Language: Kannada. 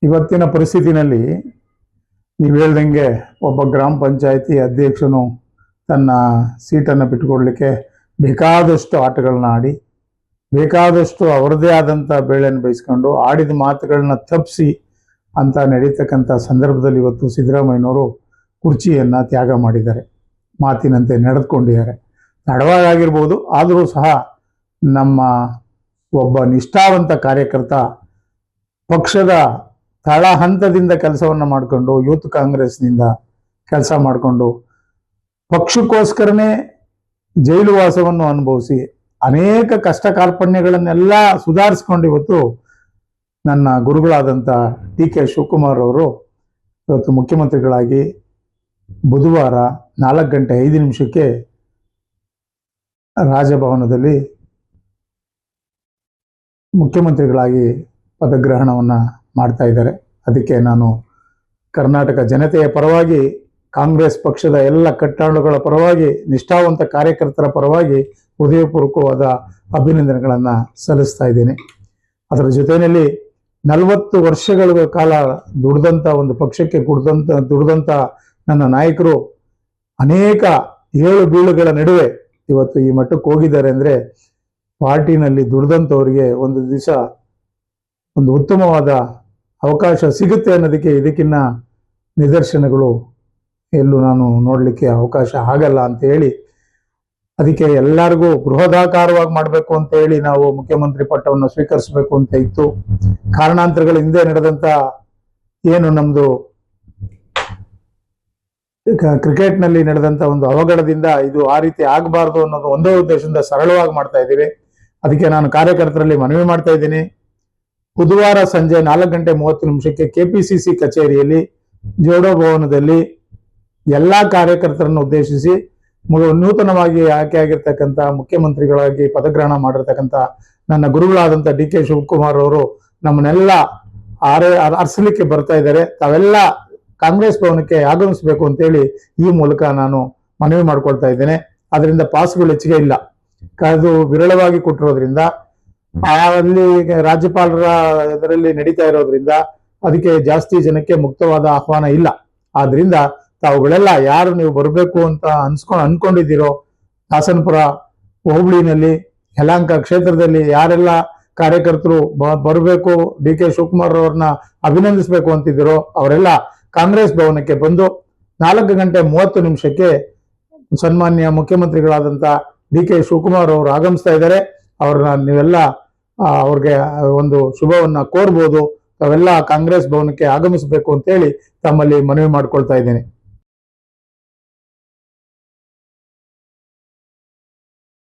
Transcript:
ಇವತ್ತಿನ ಪರಿಸ್ಥಿತಿನಲ್ಲಿ ನೀವು ಹೇಳ್ದಂಗೆ ಒಬ್ಬ ಗ್ರಾಮ ಪಂಚಾಯಿತಿ ಅಧ್ಯಕ್ಷನು ತನ್ನ ಸೀಟನ್ನು ಬಿಟ್ಟುಕೊಡ್ಲಿಕ್ಕೆ ಬೇಕಾದಷ್ಟು ಆಟಗಳನ್ನ ಆಡಿ ಬೇಕಾದಷ್ಟು ಅವರದೇ ಆದಂಥ ಬೇಳೆಯನ್ನು ಬೇಯಿಸ್ಕೊಂಡು ಆಡಿದ ಮಾತುಗಳನ್ನ ತಪ್ಪಿಸಿ ಅಂತ ನಡೀತಕ್ಕಂಥ ಸಂದರ್ಭದಲ್ಲಿ ಇವತ್ತು ಸಿದ್ದರಾಮಯ್ಯನವರು ಕುರ್ಚಿಯನ್ನು ತ್ಯಾಗ ಮಾಡಿದ್ದಾರೆ. ಮಾತಿನಂತೆ ನಡೆದುಕೊಂಡಿದ್ದಾರೆ. ತಡವಾಗಿರ್ಬೋದು, ಆದರೂ ಸಹ ನಮ್ಮ ಒಬ್ಬ ನಿಷ್ಠಾವಂತ ಕಾರ್ಯಕರ್ತ ಪಕ್ಷದ ತಳ ಹಂತದಿಂದ ಕೆಲಸವನ್ನು ಮಾಡಿಕೊಂಡು ಯೂತ್ ಕಾಂಗ್ರೆಸ್ನಿಂದ ಕೆಲಸ ಮಾಡಿಕೊಂಡು ಪಕ್ಷಕ್ಕೋಸ್ಕರನೇ ಜೈಲು ವಾಸವನ್ನು ಅನುಭವಿಸಿ ಅನೇಕ ಕಷ್ಟ ಕಾರ್ಪಣ್ಯಗಳನ್ನೆಲ್ಲ ಸುಧಾರಿಸ್ಕೊಂಡು ಇವತ್ತು ನನ್ನ ಗುರುಗಳಾದಂಥ ಡಿ.ಕೆ. ಶಿವಕುಮಾರ್ ಅವರು ಇವತ್ತು ಮುಖ್ಯಮಂತ್ರಿಗಳಾಗಿ ಬುಧವಾರ 4:05 ರಾಜಭವನದಲ್ಲಿ ಮುಖ್ಯಮಂತ್ರಿಗಳಾಗಿ ಪದಗ್ರಹಣವನ್ನು ಮಾಡ್ತಾ ಇದ್ದಾರೆ. ಅದಕ್ಕೆ ನಾನು ಕರ್ನಾಟಕ ಜನತೆಯ ಪರವಾಗಿ, ಕಾಂಗ್ರೆಸ್ ಪಕ್ಷದ ಎಲ್ಲ ಕಟ್ಟಾಳುಗಳ ಪರವಾಗಿ, ನಿಷ್ಠಾವಂತ ಕಾರ್ಯಕರ್ತರ ಪರವಾಗಿ ಹೃದಯಪೂರ್ವಕವಾದ ಅಭಿನಂದನೆಗಳನ್ನು ಸಲ್ಲಿಸ್ತಾ ಇದ್ದೇನೆ. ಅದರ ಜೊತೆಯಲ್ಲಿ 40 ವರ್ಷಗಳ ಕಾಲ ದುಡ್ದಂಥ ಒಂದು ಪಕ್ಷಕ್ಕೆ ದುಡ್ದಂಥ ನನ್ನ ನಾಯಕರು ಅನೇಕ ಏಳು ಬೀಳುಗಳ ನಡುವೆ ಇವತ್ತು ಈ ಮಟ್ಟಕ್ಕೆ ಹೋಗಿದ್ದಾರೆ ಅಂದರೆ ಪಾರ್ಟಿನಲ್ಲಿ ದುಡ್ದಂಥವ್ರಿಗೆ ಒಂದು ದಿವಸ ಒಂದು ಉತ್ತಮವಾದ ಅವಕಾಶ ಸಿಗುತ್ತೆ ಅನ್ನೋದಕ್ಕೆ ಇದಕ್ಕಿನ್ನ ನಿದರ್ಶನಗಳು ಎಲ್ಲೂ ನಾನು ನೋಡಲಿಕ್ಕೆ ಅವಕಾಶ ಆಗಲ್ಲ ಅಂತ ಹೇಳಿ, ಅದಕ್ಕೆ ಎಲ್ಲರಿಗೂ ಬೃಹದಾಕಾರವಾಗಿ ಮಾಡಬೇಕು ಅಂತ ಹೇಳಿ ನಾವು ಮುಖ್ಯಮಂತ್ರಿ ಪಟ್ಟವನ್ನು ಸ್ವೀಕರಿಸಬೇಕು ಅಂತ ಇತ್ತು. ಕಾರಣಾಂತರಗಳ ಹಿಂದೆ ನಡೆದಂಥ ಏನು ನಮ್ಮದು ಕ್ರಿಕೆಟ್ನಲ್ಲಿ ನಡೆದಂಥ ಒಂದು ಅವಘಡದಿಂದ ಇದು ಆ ರೀತಿ ಆಗಬಾರ್ದು ಅನ್ನೋದು ಒಂದೇ ಉದ್ದೇಶದಿಂದ ಸರಳವಾಗಿ ಮಾಡ್ತಾ ಇದ್ದೀವಿ. ಅದಕ್ಕೆ ನಾನು ಕಾರ್ಯಕರ್ತರಲ್ಲಿ ಮನವಿ ಮಾಡ್ತಾ ಇದ್ದೀನಿ. ಬುಧವಾರ ಸಂಜೆ 4:30 KPCC ಕಚೇರಿಯಲ್ಲಿ ಜೋಡೋ ಭವನದಲ್ಲಿ ಎಲ್ಲ ಕಾರ್ಯಕರ್ತರನ್ನು ಉದ್ದೇಶಿಸಿ ನೂತನವಾಗಿ ಆಯ್ಕೆಯಾಗಿರ್ತಕ್ಕಂಥ ಮುಖ್ಯಮಂತ್ರಿಗಳಾಗಿ ಪದಗ್ರಹಣ ಮಾಡಿರ್ತಕ್ಕಂಥ ನನ್ನ ಗುರುಗಳಾದಂಥ ಡಿ.ಕೆ. ಶಿವಕುಮಾರ್ ಅವರು ನಮ್ಮನ್ನೆಲ್ಲ ಅರ್ಸಲಿಕ್ಕೆ ಬರ್ತಾ ಇದ್ದಾರೆ. ತಾವೆಲ್ಲ ಕಾಂಗ್ರೆಸ್ ಭವನಕ್ಕೆ ಆಗಮಿಸಬೇಕು ಅಂತೇಳಿ ಈ ಮೂಲಕ ನಾನು ಮನವಿ ಮಾಡ್ಕೊಳ್ತಾ ಇದ್ದೇನೆ. ಅದರಿಂದ ಪಾಸ್ಗಳು ಹೆಚ್ಚಿಗೆ ಇಲ್ಲ, ಅದು ವಿರಳವಾಗಿ ಕೊಟ್ಟಿರೋದ್ರಿಂದ, ಅಲ್ಲಿ ರಾಜ್ಯಪಾಲರ ಇದರಲ್ಲಿ ನಡೀತಾ ಇರೋದ್ರಿಂದ ಅದಕ್ಕೆ ಜಾಸ್ತಿ ಜನಕ್ಕೆ ಮುಕ್ತವಾದ ಆಹ್ವಾನ ಇಲ್ಲ. ಆದ್ರಿಂದ ತಾವುಗಳೆಲ್ಲ ಯಾರು ನೀವು ಬರಬೇಕು ಅಂತ ಅನ್ಕೊಂಡಿದ್ದೀರೋ, ಹಾಸನಪುರ ಹೋಬಳಿನಲ್ಲಿ ಯಲಹಂಕ ಕ್ಷೇತ್ರದಲ್ಲಿ ಯಾರೆಲ್ಲ ಕಾರ್ಯಕರ್ತರು ಬರಬೇಕು, ಡಿ.ಕೆ. ಶಿವಕುಮಾರ್ ಅವ್ರನ್ನ ಅಭಿನಂದಿಸಬೇಕು ಅಂತಿದ್ದೀರೋ ಅವರೆಲ್ಲ ಕಾಂಗ್ರೆಸ್ ಭವನಕ್ಕೆ ಬಂದು 4:30 ಸನ್ಮಾನ್ಯ ಮುಖ್ಯಮಂತ್ರಿಗಳಾದಂಥ ಡಿ.ಕೆ. ಶಿವಕುಮಾರ್ ಅವರು ಆಗಮಿಸ್ತಾ ಇದ್ದಾರೆ. ಅವ್ರನ್ನ ನೀವೆಲ್ಲ ಅವ್ರಿಗೆ ಒಂದು ಶುಭವನ್ನ ಕೋರ್ಬೋದು. ತಾವೆಲ್ಲ ಕಾಂಗ್ರೆಸ್ ಭವನಕ್ಕೆ ಆಗಮಿಸಬೇಕು ಅಂತೇಳಿ ತಮ್ಮಲ್ಲಿ ಮನವಿ ಮಾಡ್ಕೊಳ್ತಾ ಇದ್ದೇನೆ.